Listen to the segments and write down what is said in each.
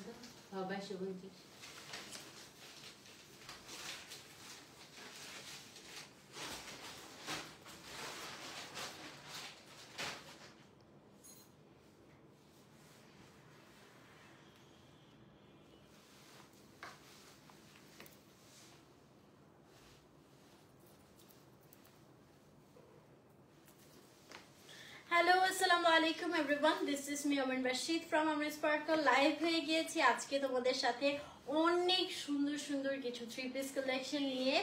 22 Hello, Assalamualaikum everyone. This is me Amin Rashid from Amin Sparkle. Live হয়ে গিয়েছি আজকে তোমাদের সাথে অনেক সুন্দর সুন্দর কিছু থ্রি পিস কালেকশন নিয়ে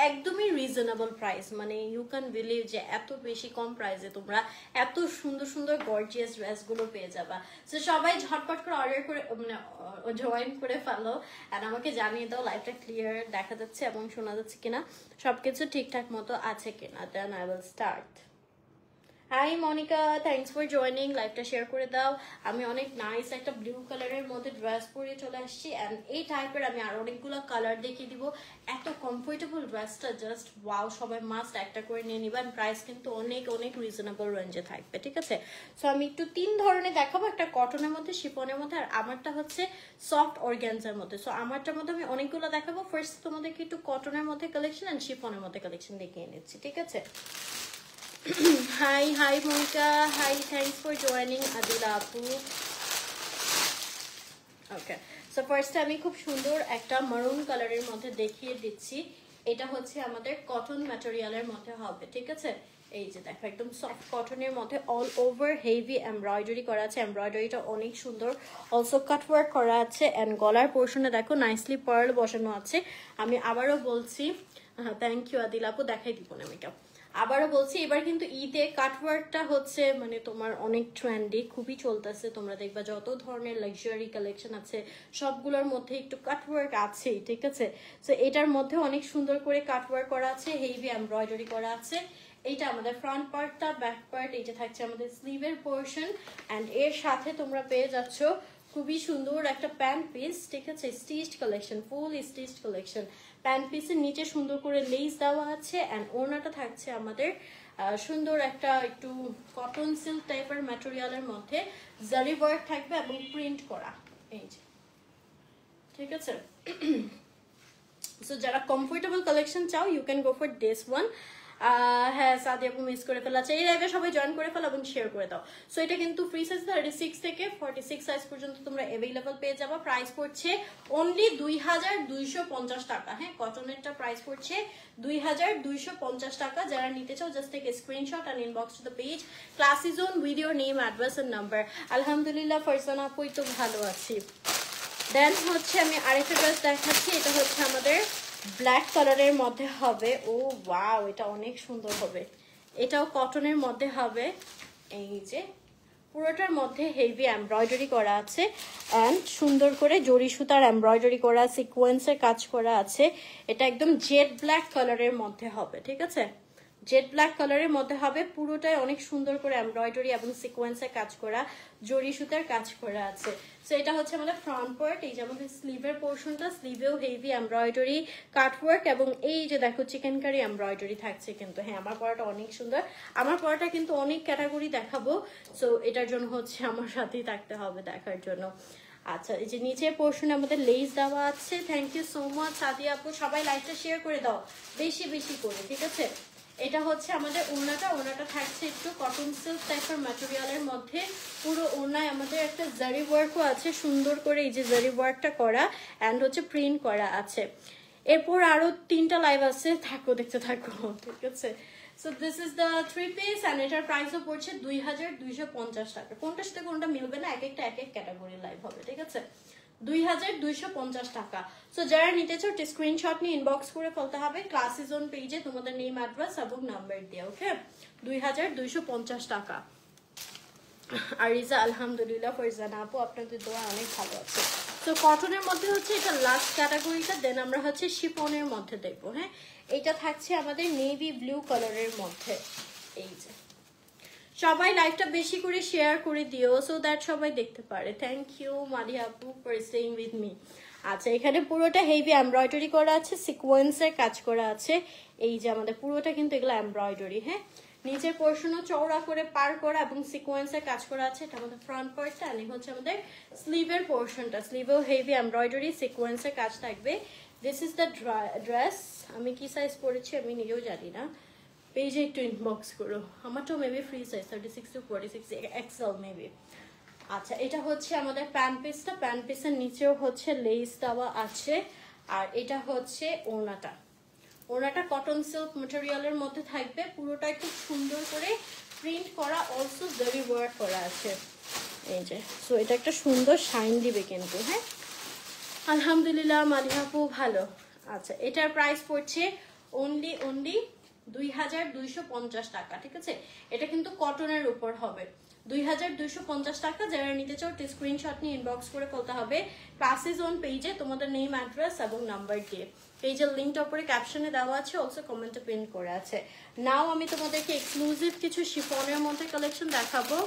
একদমই রিজনেবল প্রাইস, মানে ইউ ক্যান বিলিভ যে এত বেশি কম প্রাইসে তোমরা এত সুন্দর সুন্দর গর্জিয়াস ড্রেসগুলো পেয়ে যাবা। সো সবাই ঝটপট করে অর্ডার করে মানে জয়েন করে ফেলো আর আমাকে জানিয়ে দাও লাইভটা ক্লিয়ার দেখা যাচ্ছে এবং শোনা যাচ্ছে কিনা, সবকিছু ঠিকঠাক মতো আছে কিনা। Then I will start. Hi Monica, thanks for joining. লাইভটা শেয়ার করে দাও। আমি অনেক নাইস একটা ব্লু কালারের মধ্যে ড্রেস পরে চলে আসছি অ্যান্ড এই টাইপের আমি আর অনেকগুলো কালার দেখিয়ে দিব। এত কমফোর্টেবল ড্রেসটা জাস্ট ওয়াও, সবাই মাস্ট একটা করে নিয়ে নিবেন। প্রাইস কিন্তু অনেক অনেক রিজনেবল রেঞ্জে থাকবে, ঠিক আছে? সো আমি একটু তিন ধরনের দেখাবো, একটা কটনের মধ্যে, শিফনের মধ্যে, আর আমারটা হচ্ছে সফট অর্গ্যানজার মধ্যে। সো আমারটার মধ্যে আমি অনেকগুলো দেখাবো। ফার্স্ট তোমাদেরকে একটু কটনের মধ্যে কালেকশন অ্যান্ড শিফনের মধ্যে কালেকশন দেখিয়ে নিচ্ছি, ঠিক আছে? Hi Monica, hi, thanks for joining Adila Apu. Okay, so first আমি খুব সুন্দর একটা মারুন কালারের মধ্যে দেখিয়ে দিচ্ছি। এটা হচ্ছে আমাদের কটন ম্যাটেরিয়ালের মধ্যে হবে, ঠিক আছে? এই যে দেখো একদম সফট কটনের মধ্যে অল ওভার হেভি এমব্রয়ডারি করা আছে। এমব্রয়ডারিটা অনেক সুন্দর, অলসো কাটওয়ার্ক করা আছে অ্যান্ড গলার পোর্শনে দেখো নাইসলি পার্ল বসানো আছে। আমি আবারও বলছি, থ্যাংক ইউ আদিল আপু, দেখাই দিব না মেকআপ। আবারও বলছি, এবার কিন্তু ঈদে কাটওয়ার্কটা হচ্ছে মানে তোমার অনেক ট্রেন্ডি, খুবই চলতেছে। তোমরা দেখবা যত ধরনের লাক্সারি কালেকশন আছে সবগুলোর মধ্যে একটু কাটওয়ার্ক আছেই, ঠিক আছে? সো এটার মধ্যে অনেক সুন্দর করে কাটওয়ার্ক করা আছে, হেভি এমব্রয়ডারি করা আছে। এইটা আমাদের ফ্রন্ট পার্টটা, ব্যাক পার্ট, এইটা থাকছে আমাদের স্লিভের পোর্শন অ্যান্ড এর সাথে তোমরা পেয়ে যাচ্ছ খুবই সুন্দর একটা প্যান্ট পিস, ঠিক আছে? স্টিচড কালেকশন, ফুল স্টিচড কালেকশন। প্যান্ট পিসের নিচে সুন্দর করে লেস দেওয়া আছে অ্যান্ড ওড়নাটা থাকছে আমাদের সুন্দর একটা একটু কটন সিল্ক টাইপের ম্যাটেরিয়ালের মধ্যে জারি ওয়ার্ক থাকবে এবং প্রিন্ট করা, এই যে, ঠিক আছে? সো যারা কমফোর্টেবল কালেকশন চাও you can go for this one. হ্যাঁ সাদি আপু মিস করে ফেলা আছে, এই লাইভে সবাই জয়েন করে ফেলো এবং শেয়ার করে দাও। সো এটা কিন্তু ফ্রি সাইজ 36 থেকে 46 সাইজ পর্যন্ত তোমরা অ্যাভেলেবল পেয়ে যাবে। প্রাইস পড়ছে অনলি 2250 টাকা। হ্যাঁ, কটনেরটা প্রাইস পড়ছে 2250 টাকা। যারা নিতে চাও just take screenshot and inbox to the page. Class is on with your name, address and number. আলহামদুলিল্লাহ ফারজানা আপুই তো ভালো আছি। দেন হচ্ছে আমি আরেকটা ড্রেস দেখাচ্ছি, এটা হচ্ছে আমাদের ব্ল্যাক কালারের মধ্যে হবে। ও ওয়াও, এটা অনেক সুন্দর হবে। এটাও কটনের মধ্যে হবে। এই যে পুরোটার মধ্যে হেভি এমব্রয়ডারি করা আছে অ্যান্ড সুন্দর করে জরি সুতার এমব্রয়ডারি করা, সিকোয়েন্সের কাজ করা আছে। এটা একদম জেড ব্ল্যাক কালারের মধ্যে হবে, ঠিক আছে? জেড ব্ল্যাক কালারের মধ্যে হবে। পুরোটাই অনেক সুন্দর করে এমব্রয়ডারি এবং সিকোয়েন্সের কাজ করা, জরি সুতার কাজ করা আছে। সো এটা হচ্ছে আমাদের ফ্রন্ট পার্ট। এই যে আমাদের স্লিভের পোর্শনটা, স্লিভেও হেভি এমব্রয়ডারি কাটওয়ার্ক এবং এই যে দেখো চিকেন কারি এমব্রয়ডারি থাকছে কিন্তু। হ্যাঁ, আমার পরাটা অনেক সুন্দর। আমার পরাটা কিন্তু অনেক ক্যাটাগরি দেখাবো, সো এটার জন্য হচ্ছে আমার সাথেই থাকতে হবে দেখার জন্য। আচ্ছা, এই যে নিচের পোর্শনে আমাদের লেস দেওয়া আছে। Thank you so much Sadia আপু, সবাই লাইভটা শেয়ার করে দাও বেশি বেশি করে, ঠিক আছে? এটা হচ্ছে আমাদের ওড়নাটা থাকছে একটু কটন সিল্ক টাইপের ম্যাটেরিয়ালের মধ্যে। পুরো ওড়নায় আমাদের একটা জারি ওয়ার্কও আছে, সুন্দর করে এই যে জারি ওয়ার্কটা করা অ্যান্ড হচ্ছে প্রিন্ট করা আছে। এরপর আরো 3টা লাইভ আছে, থাকো দেখতে থাকো, ঠিক আছে? So this is the three piece and এটার প্রাইসও পড়ছে 2250 টাকা। কোনটার সাথে কোনটা মিলবে না, এক একটা এক এক ক্যাটাগরি লাইভ হবে, ঠিক আছে? 2250 টাকা। সো যারা নিতে চাও স্ক্রিনশট নিয়ে ইনবক্স করে ফেলতে হবে ক্লাস ইজ অন পেজে তোমাদের নেম, অ্যাড্রেস এবং নাম্বার দিয়ে। ওকে, 2250 টাকা। আর রিজা আলহামদুলিল্লাহ, ফারজানা আপু আপনাদের দোয়া অনেক ভালো আছে। তো কটনের মধ্যে হচ্ছে এটা লাস্ট ক্যাটাগরিটা। দেন আমরা হচ্ছে শিফনের মধ্যে দেখবো। হ্যাঁ, এটা থাকছে আমাদের নেভি ব্লু কালারের মধ্যে। এই যে সবাই লাইভটা বেশি করে শেয়ার করে দিও সো দ্যাট সবাই দেখতে পারে। থ্যাংক ইউ মারিয়া আপু ফর স্টেইং উইথ মি। আচ্ছা, এখানে পুরোটা হেভি এমব্রয়ডারি করা আছে, সিকোয়েন্সের কাজ করা আছে। এই যে আমাদের পুরোটা কিন্তু এগুলো এমব্রয়ডারি। হ্যাঁ, নিচের পোর্শনও চওড়া করে পার করা এবং সিকোয়েন্সের কাজ করা আছে। এটা আমাদের ফ্রন্ট পার্টটা, আর হচ্ছে আমাদের স্লিভের পোর্শনটা। স্লিভেও হেভি এমব্রয়ডারি সিকোয়েন্সের কাজ থাকবে। This is the dress. আমি কি সাইজ পরেছি আমি নিজেও জানি না, পেজে একটু ইনবক্স করো। আমারটাও maybe free size 36 to 46 XL maybe. আচ্ছা, এটা হচ্ছে আমাদের প্যান্ট পিসটা। প্যান্ট পিসের নিচেও হচ্ছে লেস দেওয়া আছে। আর এটা হচ্ছে ওড়নাটা। ওড়নাটা কটন সিল্ক ম্যাটেরিয়ালের মধ্যে থাকবে, পুরোটাই খুব সুন্দর করে প্রিন্ট করা, অলসো জরি ওয়ার্ক করা আছে এই যে। সো এটা একটা সুন্দর শাইন দিবে কিন্তু। হ্যাঁ, আলহামদুলিল্লাহ মালিহাপু ভালো। আচ্ছা, এটার প্রাইস পড়ছে অনলি 2250 টাকা। ঠিক আছে, এটা কিন্তু কটনের উপর হবে। 2250 টাকা। যারা নিতে চাও স্ক্রিনশট নিয়ে ইনবক্স করে বলতে হবে ক্লাসেস অন পেজে তোমাদের নেম, অ্যাড্রেস এবং নাম্বার দিয়ে। পেজের লিঙ্কটা উপরে ক্যাপশনে দেওয়া আছে, অলসো কমেন্টে পিন করে আছে। নাও আমি তোমাদেরকে এক্সক্লুসিভ কিছু শিফনের মধ্যে কালেকশন দেখাবো।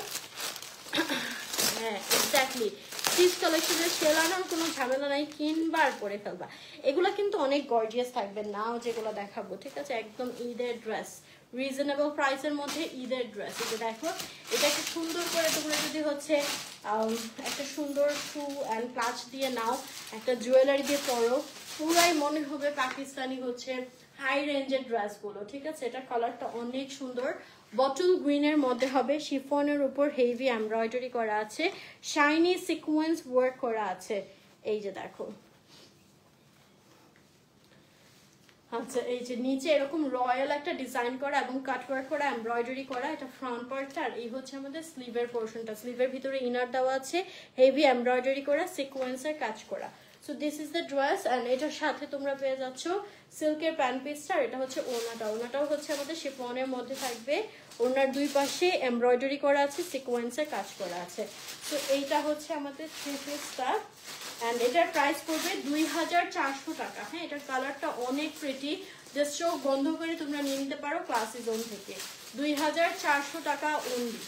হ্যাঁ, এক্স্যাক্টলি। স্টিচ কালেকশনের সেল আনার কোনো ঝামেলা নাই, কিনবার পরে ফেলবা। এগুলা কিন্তু অনেক গর্জিয়াস থাকবে, নাও যেগুলো দেখাবো। ঠিক আছে, একদম ঈদের ড্রেস, রিজনেবল প্রাইসের মধ্যে ঈদের ড্রেস। এটা দেখো, এটা একটা সুন্দর করে তোমরা যদি হচ্ছে একটা সুন্দর শু অ্যান্ড ক্লাচ দিয়ে নাও, একটা জুয়েলারি দিয়ে পরো, পুরাই মনে হবে পাকিস্তানি হচ্ছে হাই রেঞ্জের ড্রেসগুলো। ঠিক আছে, এটা কালারটা অনেক সুন্দর, বটল গ্রিনের মধ্যে হবে, শিফনের উপর হেভি এমব্রয়ডারি করা আছে, শাইনি সিকোয়েন্স ওয়ার্ক করা আছে। এই যে দেখো, আচ্ছা এই যে নিচে এরকম রয়্যাল একটা ডিজাইন করা এবং কাটওয়ার্ক করা, এমব্রয়ডারি করা। এটা ফ্রন্ট পার্টটা, আর এই হচ্ছে আমাদের স্লিভের পোর্শনটা। স্লিভের ভিতরে ইনার দেওয়া আছে, হেভি এমব্রয়ডারি করা, সিকোয়েন্সের কাজ করা। So this is the dress. And এটার সাথে তোমরা পেয়ে যাচ্ছ সিল্কের প্যান্ট পিসটা। এটা হচ্ছে ওড়নাটা। ওড়নাটাও হচ্ছে আমাদের শিফনের মধ্যে থাকবে। ওড়নার দুই পাশে এমব্রয়ডারি করা আছে, সিকোয়েন্সের কাজ করা আছে। সো এইটা হচ্ছে আমাদের থ্রি পিসটা। অ্যান্ড এটার প্রাইস পড়বে 2400 টাকা। হ্যাঁ, এটার কালারটা অনেক প্রিটি, জাস্ট চোখ বন্ধ করে তোমরা নিয়ে নিতে পারো ক্লাসি জোন থেকে। 2400 টাকা অনলি।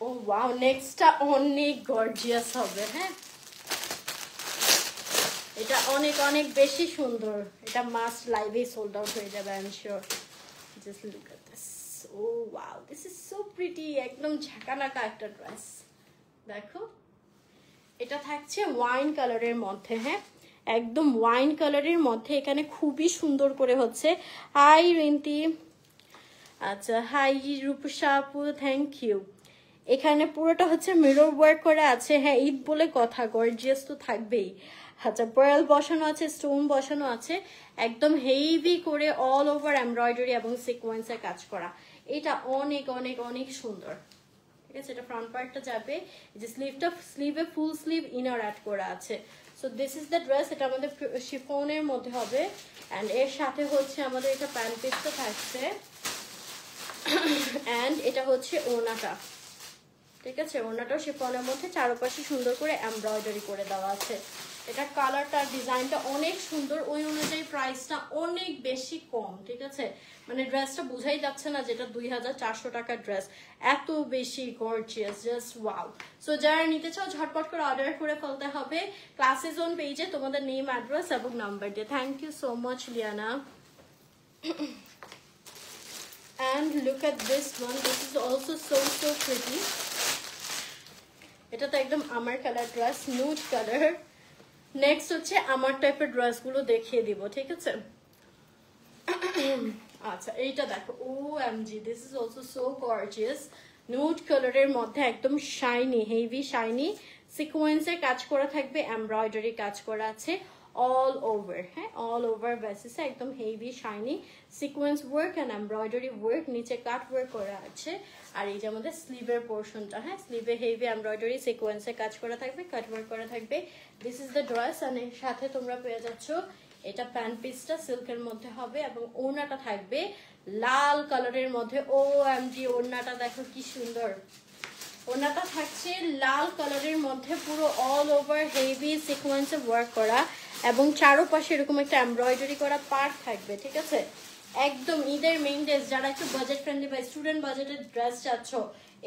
ও ওয়াও, নেক্সটটা অনেক গর্জিয়াস হবে। হ্যাঁ, এটা অনেক অনেক বেশি সুন্দর। এটা মাস্ট লাইভে সোল্ড আউট হয়ে যাবে, I am sure. Just look at this. Oh wow, this is so pretty. একদম ঝাঁকানাকা একটা ড্রেস। দেখো, এটা থাকছে ওয়াইন কালারের মধ্যে। হ্যাঁ, একদম ওয়াইন কালারের মধ্যে। এখানে খুবই সুন্দর করে হচ্ছে, হাই রিন্তি, আচ্ছা হাই রূপসা আপু, থ্যাংক ইউ। এখানে পুরোটা হচ্ছে মিরর ওয়ার্ক করা আছে। হ্যাঁ, ঈদ বলে কথা, গর্জিয়াস তো থাকবেই। আচ্ছা, পার্ল বসানো আছে, স্টোন বসানো আছে, একদম হেভি করে অল ওভার এমব্রয়ডারি এবং সিকোয়েন্সের কাজ করা। এটা অনেক অনেক অনেক সুন্দর। ঠিক আছে, এটা ফ্রন্ট পার্টটা যাবে। এই যে স্লিভটা, স্লিভে ফুল স্লিভ ইনার অ্যাড করা আছে। So this is the dress. এটা আমাদের শিফনের মধ্যে হবে। অ্যান্ড এর সাথে হচ্ছে আমাদের এটা প্যান্ট পিসটা থাকছে। অ্যান্ড এটা হচ্ছে ওড়নাটা। ঠিক আছে, ওড়নাটাও শিফনের মধ্যে, চারপাশে সুন্দর করে এমব্রয়ডারি করে দেওয়া আছে। এটা কালারটা, ডিজাইনটা অনেক সুন্দর। ওই অনুযায়ী প্রাইসটা অনেক বেশি কম। ঠিক আছে, মানে ড্রেসটা বোঝাই যাচ্ছে না যেটা 2400 টাকার ড্রেস, এত বেশি গর্জিয়াস, জাস্ট ওয়াও। সো যারা নিতে চাও ঝটপট করে অর্ডার করে ফেলতে হবে ক্লাসেস অন পেজে তোমাদের নেম, অ্যাড্রেস এবং নাম্বার দিয়ে। Thank you so much Liana. And look at this one. This is also so pretty. এটা তো একদম আমার colour dress, nude colour. Next হচ্ছে আমার টাইপের ড্রেসগুলো দেখিয়ে দিব। ঠিক আছে, আচ্ছা এইটা দেখো, OMG, this is also so gorgeous. Nude কালারের মধ্যে একদম শাইনি, হেভি শাইনি, সিকোয়েন্সের কাজ করা থাকবে, এমব্রয়ডারি কাজ করা আছে অল ওভার। হ্যাঁ, অল ওভার বেসিসে একদম heavy shiny sequence work and embroidery work, নিচে কাট ওয়ার্ক করা আছে। আর এই যে আমাদের স্লিভের পোর্শনটা, হ্যাঁ স্লিভে হেভি এমব্রয়ডারি সিকোয়েন্সের কাজ করা থাকবে, কাট ওয়ার্ক করা থাকবে। This is the dress. আর এর সাথে তোমরা পেয়ে যাচ্ছ এটা প্যান্ট পিসটা সিল্কের মধ্যে হবে এবং ওড়নাটা থাকবে লাল কালারের মধ্যে। OMG, ওড়নাটা দেখো কি সুন্দর। ওড়নাটা থাকছে লাল কালারের মধ্যে, পুরো অল ওভার হেভি সিকোয়েন্সে ওয়ার্ক করা এবং চারপাশে এরকম একটা এমব্রয়ডারি করা পার্ট থাকবে। ঠিক আছে, একদম ঈদের মেইন ড্রেস, যারা একটু বাজেট ফ্রেন্ডলি বা স্টুডেন্ট বাজেটের ড্রেস চাচ্ছ,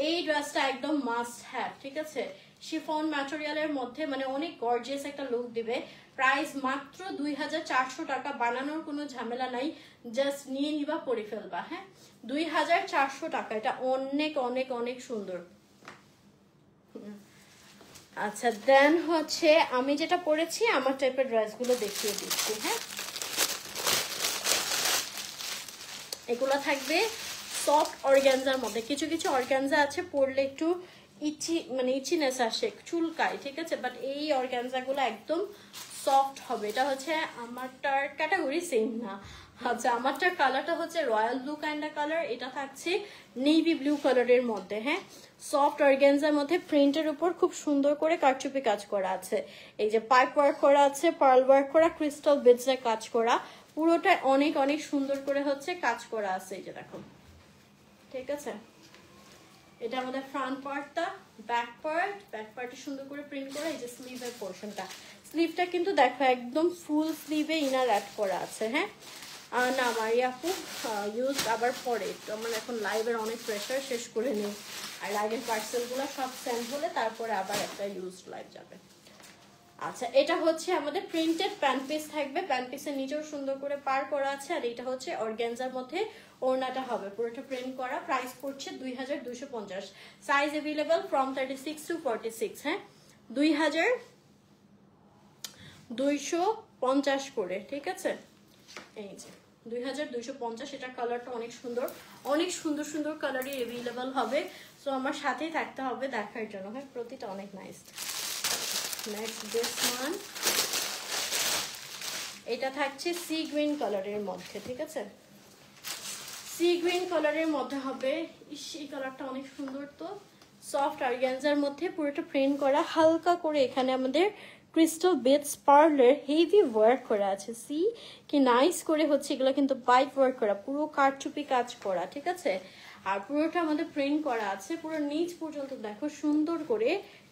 এই ড্রেসটা একদম মাস্ট হ্যাভ, ঠিক আছে? শিফন ম্যাটেরিয়ালের মধ্যে মানে অনেক গর্জিয়াস একটা লুক দিবে। প্রাইস মাত্র 2400 টাকা, বানানোর কোনো ঝামেলা নাই, জাস্ট নিয়ে নিবা, পরে ফেলবা। হ্যাঁ, 2400 টাকা, এটা অনেক অনেক অনেক সুন্দর। আচ্ছা, দেন হচ্ছে আমি যেটা পরেছি আমার টাইপের ড্রেসগুলো দেখিয়ে দিচ্ছি। হ্যাঁ, এগুলো থাকবে সফট অর্গানজার মধ্যে। কিছু কিছু অর্গানজা আছে পরলে একটু ইচি মানে ইচিনেস আসে, চুলকায়, ঠিক আছে? বাট এই অর্গানজাগুলো একদম সফট হবে। এটা হচ্ছে আমারটার ক্যাটাগরি সেম না। আচ্ছা, আমারটার কালারটা হচ্ছে রয়্যাল ব্লু কাইন্ড কালার, এটা থাকছে নেভি ব্লু কালারের মধ্যে। হ্যাঁ, সফট অর্গানজার মধ্যে প্রিন্টের উপর খুব সুন্দর করে কারচুপি কাজ করা আছে। এই যে পাইপ ওয়ার্ক করা আছে, পার্ল ওয়ার্ক করা, ক্রিস্টাল বিডসে কাজ করা, পুরোটা অনেক অনেক সুন্দর করে হচ্ছে কাজ করা আছে। এই যে দেখো, ঠিক আছে? এটা আমাদের ফ্রন্ট পার্টটা। ব্যাক পার্টে সুন্দর করে প্রিন্ট করা। এই যে স্লিভের পোর্শনটা, স্লিভটা কিন্তু দেখো একদম ফুল স্লিভে ইনার অ্যাড করা আছে। হ্যাঁ, না মারিয়া আপু ইউজ আবার পরে, তো আমার এখন লাইভের অনেক প্রেশার, শেষ করে নিই। আর লাইভের পার্সেলগুলো সব সেন্ড হলে তারপরে আবার একটা ইউজ লাইভ যাবে। আচ্ছা, এটা হচ্ছে আমাদের প্রিন্টেড প্যান্ট পিস থাকবে, প্যান্ট পিসের নিচেও সুন্দর করে পার করা আছে। আর এটা হচ্ছে অর্গানজার মধ্যে ওড়নাটা হবে পুরোটা প্রিন্ট করা। প্রাইস পড়ছে 2250। Size available from 36 to 46। হ্যাঁ, 2250 করে, ঠিক আছে? এই যে 2250। এটা কালারটা অনেক সুন্দর, অনেক সুন্দর সুন্দর কালারই अवेलेबल হবে। সো আমার সাথেই থাকতে হবে দেখার জন্য। হ্যাঁ, প্রতিটা অনেক নাইস। নেক্সট দিস ওয়ান, এটা থাকছে সি গ্রিন কালারের মধ্যে, ঠিক আছে? সি গ্রিন কালারের মধ্যে হবে। এই কালারটা অনেক সুন্দর। তো সফট অর্গানজার মধ্যে পুরোটা প্রিন্ট করা, হালকা করে এখানে আমাদের ক্রিস্টাল বিটস পার্লের হেভি ওয়ার্ক করা আছে। সি কি নাইস করে হচ্ছে, এগুলো কিন্তু পাইপ ওয়ার্ক করা, পুরো কারচুপি কাজ করা, ঠিক আছে? আর পুরোটা আমাদের প্রিন্ট করা আছে, পুরো নিচ পর্যন্ত দেখো সুন্দর করে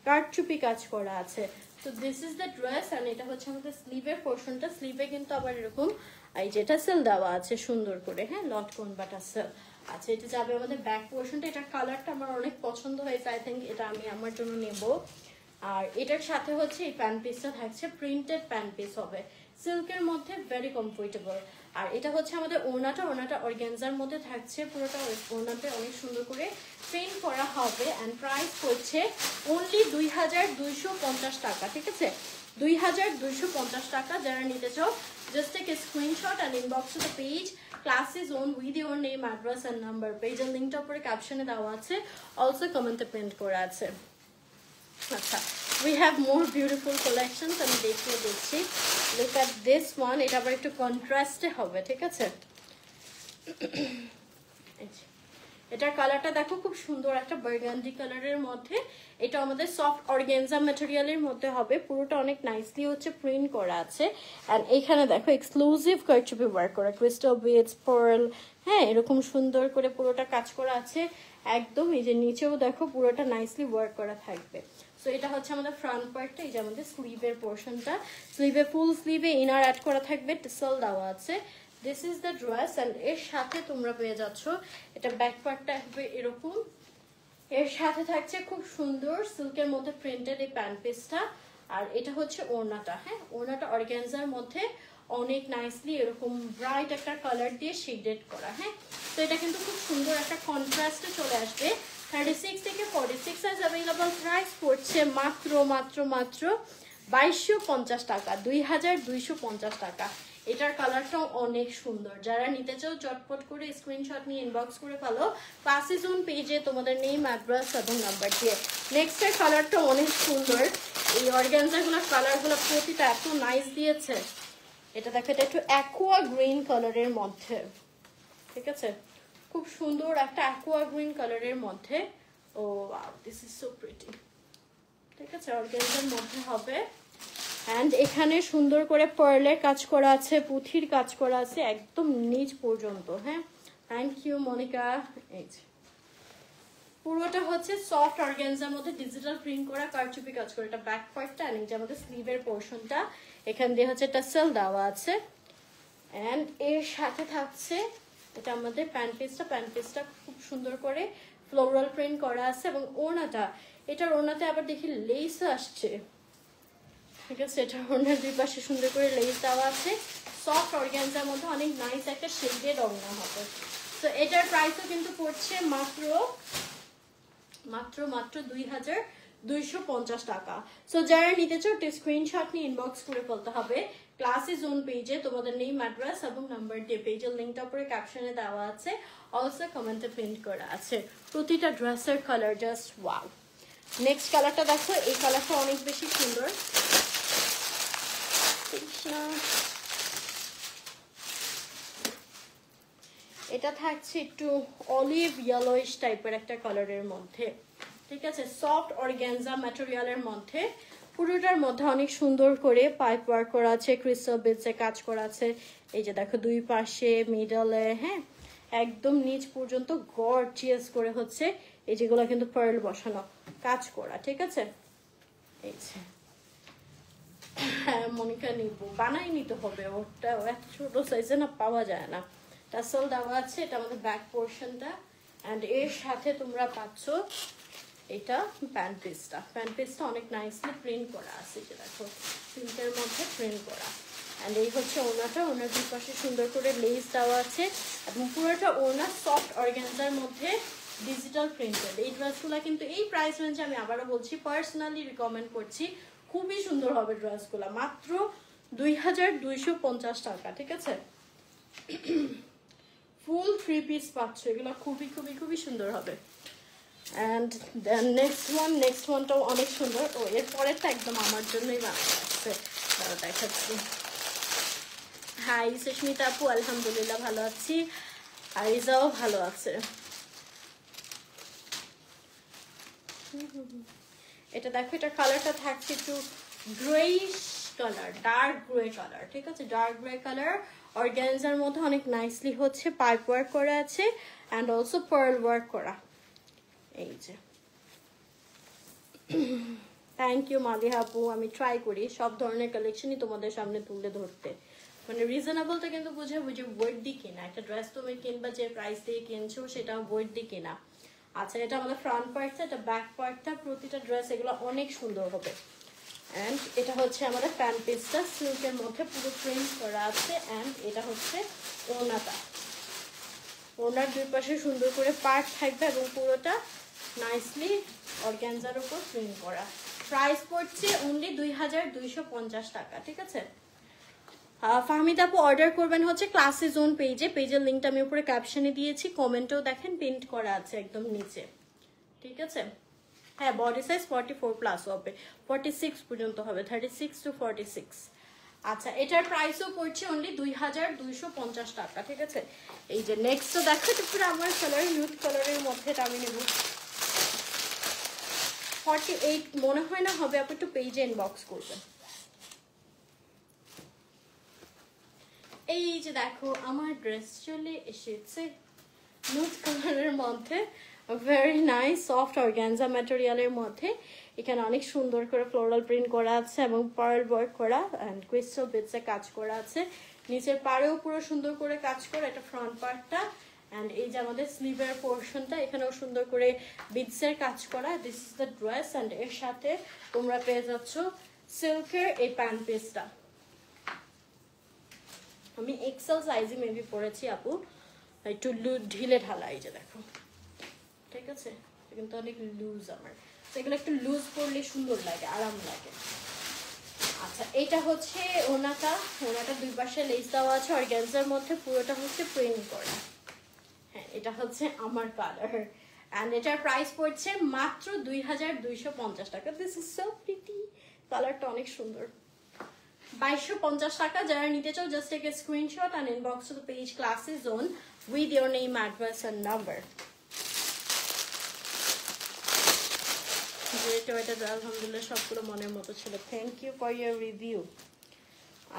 কারচুপি কাজ করা আছে। তো দিস ইজ দ্য ড্রেস। আর এটা হচ্ছে আমাদের স্লিভের পোর্শনটা। স্লিভে কিন্তু আবার এরকম এই যেটা সেল দেওয়া আছে সুন্দর করে। হ্যাঁ, লটকন বাটা সেল। আচ্ছা, এটা যাবে আমাদের ব্যাক পোর্শনটা। এটার কালারটা আমার অনেক পছন্দ হয়েছে, আই থিঙ্ক এটা আমি আমার জন্য নেব। আর এটার সাথে হচ্ছে এই প্যান্ট পিসটা থাকছে, প্রিন্টেড প্যান্ট পিস হবে, সিল্কের মধ্যে, ভেরি কমফোর্টেবল। আর এটা হচ্ছে আমাদের ওড়নাটা অর্গানজার মধ্যে থাকছে, পুরোটা ওড়নাতে অনেক সুন্দর করে প্রিন্ট করা হবে। অ্যান্ড প্রাইস হচ্ছে অনলি 2250 টাকা, ঠিক আছে? 2250 টাকা। যারা নিতে চাও just take a screenshot and inbox to the page classes on with your name, address and number. পেজের লিঙ্কটা উপরে ক্যাপশনে দেওয়া আছে, অলসো কমেন্টে প্রিন্ট করা আছে। আচ্ছা, we have more beautiful collections, আমি দেখিয়ে দিচ্ছি। look at this one, এটা আবার একটু কন্ট্রাস্টে হবে, ঠিক আছে? এটার কালারটা দেখো খুব সুন্দর, একটা বার্গান্ডি কালারের মধ্যে। এটা আমাদের সফট অর্গানজা ম্যাটেরিয়ালের মধ্যে হবে, পুরোটা অনেক নাইসলি হচ্ছে প্রিন্ট করা আছে। অ্যান্ড এখানে দেখো এক্সক্লুসিভ কারচুপি ওয়ার্ক করা, ক্রিস্টাল বিডস, পার্ল, হ্যাঁ, এরকম সুন্দর করে পুরোটা কাজ করা আছে একদম। এই যে নিচেও দেখো পুরোটা নাইসলি ওয়ার্ক করা থাকবে। সো এটা হচ্ছে আমাদের ফ্রন্ট পার্টটা। এই যে আমাদের স্লিভের পোর্শনটা, স্লিভে ফুল স্লিভে ইনার অ্যাড করা থাকবে, টেসেল দেওয়া আছে। This is the dress. And এর সাথে তোমরা পেয়ে যাচ্ছ, এটা ব্যাক পার্টটা হবে এরকম, এর সাথে থাকছে খুব সুন্দর সিল্কের মধ্যে প্রিন্টেড এই প্যান্ট পিসটা। আর এটা হচ্ছে ওড়নাটা। হ্যাঁ, ওড়নাটা অর্গানজার মধ্যে অনেক নাইসলি এরকম ব্রাইট একটা কালার দিয়ে শেডেড করা। হ্যাঁ, তো এটা কিন্তু খুব সুন্দর একটা কন্ট্রাস্টে চলে আসবে। 36 থেকে 46 সাইজ অ্যাভেলেবল। প্রাইস পড়ছে মাত্র মাত্র মাত্র 2250 টাকা, 2250 টাকা। এটার কালারটাও অনেক সুন্দর। যারা নিতে চাও চটপট করে স্ক্রিনশট নিয়ে ইনবক্স করে ফেলো ক্লাসেস অন পেজে তোমাদের নেম, অ্যাড্রেস এবং নাম্বার দিয়ে। নেক্সটের কালারটা অনেক সুন্দর। এই অর্গানজাগুলোর কালারগুলো প্রতিটা এত নাইস দিয়েছে। এটা দেখো, এটা একটু অ্যাকোয়া গ্রিন কালারের মধ্যে, ঠিক আছে? খুব সুন্দর একটা অ্যাকোয়া গ্রিন কালারের মধ্যে। Oh wow, this is so pretty, ঠিক আছে? অর্গানজার মধ্যে হবে। অ্যান্ড এখানে সুন্দর করে পার্লের কাজ করা আছে, পুঁথির কাজ করা আছে একদম নিচ পর্যন্ত। হ্যাঁ, থ্যাংক ইউ মনিকা। এই পুরোটা হচ্ছে সফট অর্গানজার মধ্যে ডিজিটাল প্রিন্ট করা, কারচুপি কাজ করা। এটা ব্যাক পার্টটা। আর যে আমাদের স্লিভের পোর্শনটা, এখান দিয়ে হচ্ছে টাসেল দেওয়া আছে। অ্যান্ড এর সাথে থাকছে এটা আমাদের প্যান্ট পিসটা খুব সুন্দর করে ফ্লোরাল প্রিন্ট করা আছে এবং ওড়নাটা, এটার ওড়নাতে আবার দেখি লেস আসছে, ঠিক আছে। এটার ওড়নার দুই পাশে সুন্দর করে লেস দেওয়া আছে, সফট অর্গানজার মধ্যে অনেক নাইস একটা শেডেড ওড়না হবে। তো এটার প্রাইসও কিন্তু পড়ছে মাত্র 2250 টাকা। সো যারা নিতে চাও স্ক্রিনশট নিয়ে ইনবক্স করে ফেলতে হবে। ক্লাসে জোন পেজে তোমাদের নেম, অ্যাড্রেস এবং নাম্বার দিয়ে পেজের লিঙ্কটা উপরে ক্যাপশনে দেওয়া আছে, অলসো কমেন্টে প্রিন্ট করা আছে। প্রতিটা ড্রেসের কালার জাস্ট ওয়াও। নেক্সট কালারটা দেখো, এই কালারটা অনেক বেশি সুন্দর। এটা থাকছে একটু অলিভ ইয়েলোইশ টাইপের একটা কালারের মধ্যে, ঠিক আছে। সফট অর্গানজা ম্যাটেরিয়ালের মধ্যে, পুরোটার মধ্যে অনেক সুন্দর করে পাইপ ওয়ার্ক করা আছে, ক্রিস্টাল বিডসে কাজ করা আছে। এই যে দেখো দুই পাশে, মিডলে, হ্যাঁ, একদম নিচ পর্যন্ত গর্জিয়াস করে হচ্ছে এই যেগুলো কিন্তু পার্ল বসানো কাজ করা, ঠিক আছে। এই যে হ্যাঁ, মনিকা নিব, বানাই নিতে হবে, ওটা এত ছোট সাইজে না পাওয়া যায় না। টাসেল দেওয়া আছে, এটা আমাদের ব্যাক পোর্শনটা, অ্যান্ড এর সাথে তোমরা পাচ্ছ এটা প্যান্ট পিসটা অনেক নাইসলি প্রিন্ট করা আছে, যে দেখো প্রিন্টের মধ্যে প্রিন্ট করা। অ্যান্ড এই হচ্ছে ওড়নাটা, ওড়নার দুই পাশে সুন্দর করে লেস দেওয়া আছে এবং পুরোটা ওড়না সফট অর্গানজার মধ্যে ডিজিটাল প্রিন্টেড। এই ড্রেসগুলো কিন্তু এই প্রাইস রেঞ্জে আমি আবারও বলছি, পার্সোনালি রিকমেন্ড করছি, খুবই সুন্দর হবে ড্রেসগুলো, মাত্র 2250 টাকা, ঠিক আছে। ফুল 3 পিস পাচ্ছ, এগুলো খুবই খুবই খুবই সুন্দর হবে। অ্যান্ড দেন নেক্সট ওয়ানটাও অনেক সুন্দর। ও এর পরেরটা একদম আমার জন্যই বানানো আছে, দেখাচ্ছি। হাই সুস্মিতা আপু, আলহামদুলিল্লাহ ভালো আছি, আরিজাও ভালো আছে। এটা দেখো, এটা কালারটা থাকছে একটু greyish colour, dark grey colour, ঠিক আছে, ডার্ক গ্রে কালার। অর্গানজার মধ্যে অনেক নাইসলি হচ্ছে পাইপ ওয়ার্ক করা আছে অ্যান্ড অলসো পার্ল ওয়ার্ক করা। এই যে থ্যাংক ইউ মালিহা আপু, আমি ট্রাই করি সব ধরনের কালেকশনই তোমাদের সামনে তুলে ধরতে, মানে রিজনেবলটা কিন্তু বুঝে ওয়ার্থ দি কিনা। একটা ড্রেস তুমি কিনবা যে প্রাইস দিয়ে কিনছো সেটা ওয়ার্থ দি কিনা। আচ্ছা, এটা আমাদের ফ্রন্ট পার্টটা, এটা ব্যাক পার্টটা, প্রতিটা ড্রেস এগুলো অনেক সুন্দর হবে। অ্যান্ড এটা হচ্ছে আমাদের প্যান্ট পিসটা, সিল্কের মধ্যে পুরো প্রিন্ট করা আছে। অ্যান্ড এটা হচ্ছে ওড়নাটা, ওড়নার দুই পাশে সুন্দর করে পার্ট থাকবে এবং পুরোটা নাইসলি অর্গানজার উপর প্রিন্ট করা। প্রাইস পড়ছে অনলি 2250 টাকা, ঠিক আছে। ফাহমিদা আপু অর্ডার করবেন হচ্ছে ক্লাসে জোন পেজে, পেজের লিঙ্কটা আমি উপরে ক্যাপশনে দিয়েছি, কমেন্টেও দেখেন প্রিন্ট করা আছে একদম নিচে, ঠিক আছে। হ্যাঁ, বডি সাইজ 44+ হবে, 46 পর্যন্ত হবে, 36 to 46। আচ্ছা, এটার প্রাইসও পড়ছে অনলি 2250 টাকা, ঠিক আছে। এই যে নেক্সটও দেখো, এটা পুরো আমার কালার, নিউড কালারের মধ্যে আমি নেব। 48 মনে হয় না হবে, আপনি একটু পেজে ইনবক্স করবেন। এই যে দেখো আমার ড্রেস চলে এসেছে নিউড কালারের মধ্যে, ভেরি নাইস সফট অর্গানজা ম্যাটেরিয়ালের মধ্যে। এখানে অনেক সুন্দর করে ফ্লোরাল প্রিন্ট করা আছে এবং পার্ল ওয়ার্ক করা অ্যান্ড ক্রিস্টাল বিডসে কাজ করা আছে। নিচের পাড়েও পুরো সুন্দর করে কাজ করা, এটা ফ্রন্ট পার্টটা। অ্যান্ড এই যে আমাদের স্লিভের পোর্শনটা, এখানেও সুন্দর করে বিডসের কাজ করা। This is the dress and এর সাথে তোমরা পেয়ে যাচ্ছ সিল্কের এই প্যান্ট পিসটা। আমি এক্সেল সাইজে মেবি পরেছি আপু, একটু ঢিলে ঢালা, এই যে দেখো, ঠিক আছে, কিন্তু অনেক লুজ আমার, সেগুলো একটু লুজ পরলে সুন্দর লাগে, আরাম লাগে। আচ্ছা, এটা হচ্ছে ওনাটা দুই পাশে লেস দেওয়া আছে অর্গানজার মধ্যে, পুরোটা হচ্ছে প্রিন্ট করা। হ্যাঁ, এটা হচ্ছে আমার কালার অ্যান্ড এটার প্রাইস পড়ছে মাত্র 2250 টাকা। দিস ইজ সো প্রিটি, কালারটা অনেক সুন্দর। 2250 টাকা। যারা নিতে চাও just take a screenshot and inbox to the page classes zone with your name, address and number. আলহামদুলিল্লাহ সবগুলো মনের মতো ছিল, thank you for your review.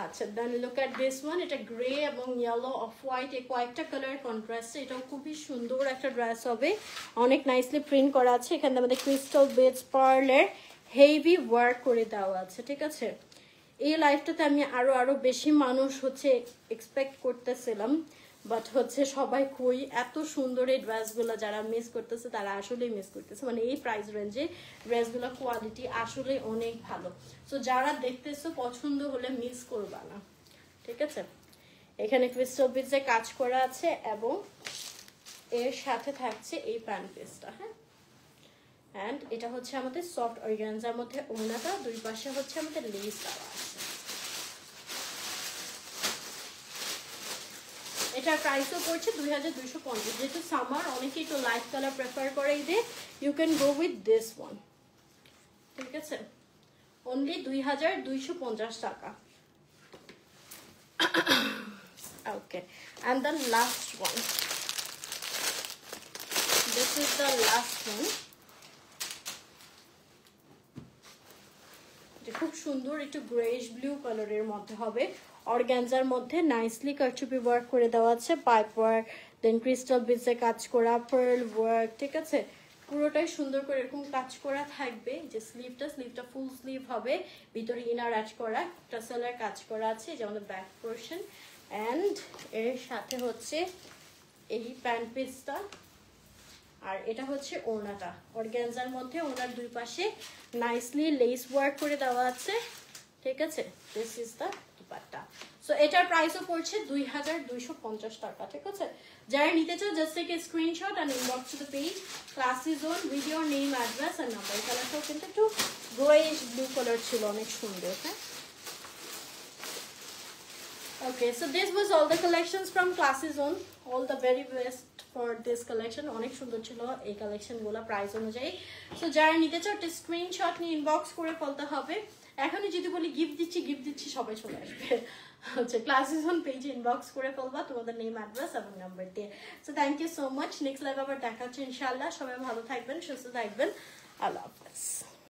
আচ্ছা, then look at this one, এটা গ্রে এবং ইয়েলো অফ হোয়াইট, এই কয়েকটা কালার কন্ট্রাস্ট, এটাও খুবই সুন্দর একটা ড্রেস হবে, অনেক নাইসলি প্রিন্ট করা আছে। এখানে আমাদের ক্রিস্টাল বিডস পার্লের হেভি ওয়ার্ক করে দেওয়া আছে, ঠিক আছে। এই লাইফটাতে আমি আরো বেশি মানুষ হচ্ছে এক্সপেক্ট করতেছিলাম, বাট হচ্ছে সবাই কই এত সুন্দর এই ড্রেসগুলো, যারা মিস করতেছে তারা আসলেই মিস করতেছে। মানে এই প্রাইস রেঞ্জে ড্রেসগুলো কোয়ালিটি আসলে অনেক ভালো। সো যারা দেখতেছো পছন্দ হলে মিস করবা না, ঠিক আছে। এখানে ক্রিস্টাল বিটসে কাজ করা আছে এবং এর সাথে থাকছে এই প্যান্ট পিসটা, হ্যাঁ। অ্যান্ড এটা হচ্ছে আমাদের সফট অর্গানজার মধ্যে ওড়নাটা, দুই পাশে হচ্ছে আমাদের লেস দেওয়া আছে। এটার প্রাইসও পড়ছে 2250। যেহেতু সামার অনেকেই একটু লাইট কালার প্রেফার করে ঈদে, you can go with this one, ঠিক আছে। অনলি 2250 টাকা। Okay, and the last one, this is the last one. খুব সুন্দর একটু গ্রেইশ ব্লু কালারের মধ্যে হবে, অর্গানজার মধ্যে নাইসলি কারচুপি ওয়ার্ক করে দেওয়া আছে, পাইপ ওয়ার্ক, দেন ক্রিস্টাল বিটসে কাজ করা, পার্ল ওয়ার্ক, ঠিক আছে। পুরোটাই সুন্দর করে এরকম কাজ করা থাকবে। যে স্লিভটা ফুল স্লিভ হবে, ভিতরে ইনার অ্যাড করা, টাসেলের কাজ করা আছে, যে আমাদের ব্যাক পোর্শন। অ্যান্ড এর সাথে হচ্ছে এই প্যান্ট পিসটা, আর এটা হচ্ছে ওড়নাটা অর্গানজার মধ্যে, ওড়নার দুই পাশে নাইসলি লেস ওয়ার্ক করে দেওয়া আছে, ঠিক আছে। This is the dupatta. So এটার প্রাইসও পড়ছে 2250 টাকা, ঠিক আছে। যারা নিতে চাও just take a screenshot and inbox to the page Classy Zone with your name, address and number. এই কালারটাও কিন্তু একটু গ্রেইশ ব্লু কালার ছিল, অনেক সুন্দর, হ্যাঁ। Okay, so this was all the collections from Classy Zone. All the very best for this collection. অনেক সুন্দর ছিল এই কালেকশনগুলো প্রাইস অনুযায়ী। সো যারা নিতে চাও একটা স্ক্রিনশট নিয়ে ইনবক্স করে ফেলতে হবে। এখনই যদি বলি গিফট দিচ্ছি সবাই চলে আসবে। আচ্ছা, Classy Zone পেজে ইনবক্স করে ফেলবা তোমাদের নেম, অ্যাড্রেস এবং নাম্বার দিয়ে। So thank you so much. Next live আবার দেখা হচ্ছে ইনশাআল্লাহ। সবাই ভালো থাকবেন, সুস্থ থাকবেন। আল্লাহ হাফেজ।